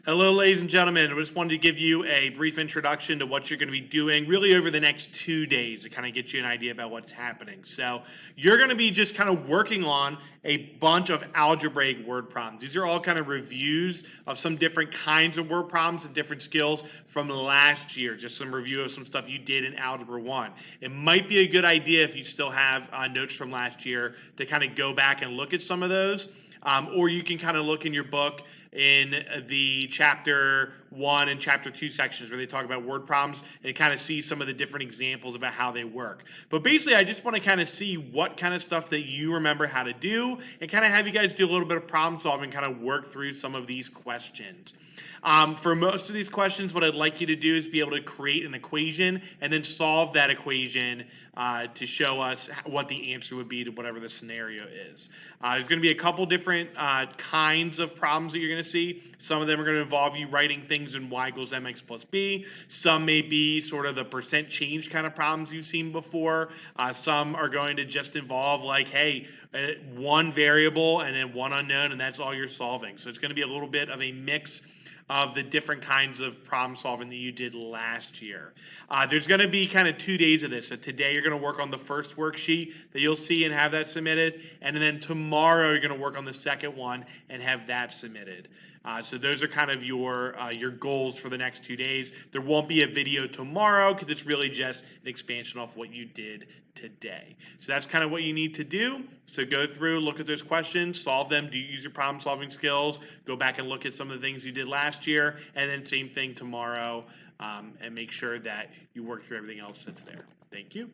Hello, ladies and gentlemen. I just wanted to give you a brief introduction to what you're going to be doing really over the next 2 days to kind of get you an idea about what's happening. So, you're going to be just kind of working on a bunch of algebraic word problems. These are all kind of reviews of some different kinds of word problems and different skills from last year. Just some review of some stuff you did in Algebra 1. It might be a good idea if you still have notes from last year to kind of go back and look at some of those. Or you can kind of look in your book in the chapter 1 and chapter 2 sections where they talk about word problems and kind of see some of the different examples about how they work. But basically, I just want to kind of see what kind of stuff that you remember how to do and kind of have you guys do a little bit of problem solving, kind of work through some of these questions. For most of these questions, what I'd like you to do is be able to create an equation and then solve that equation to show us what the answer would be to whatever the scenario is. There's going to be a couple different kinds of problems that you're going to see. Some of them are going to involve you writing things in y equals mx plus b. Some may be sort of the percent change kind of problems you've seen before. Some are going to just involve like, hey, one variable and then one unknown, and that's all you're solving. So it's going to be a little bit of a mix of the different kinds of problem solving that you did last year. There's going to be kind of 2 days of this. So today you're going to work on the first worksheet that you'll see and have that submitted. And then tomorrow you're going to work on the second one and have that submitted. So those are kind of your goals for the next 2 days. There won't be a video tomorrow because it's really just an expansion off what you did today. So that's kind of what you need to do. So go through, look at those questions, solve them, do use your problem solving skills, go back and look at some of the things you did last year, and then same thing tomorrow, and make sure that you work through everything else that's there. Thank you.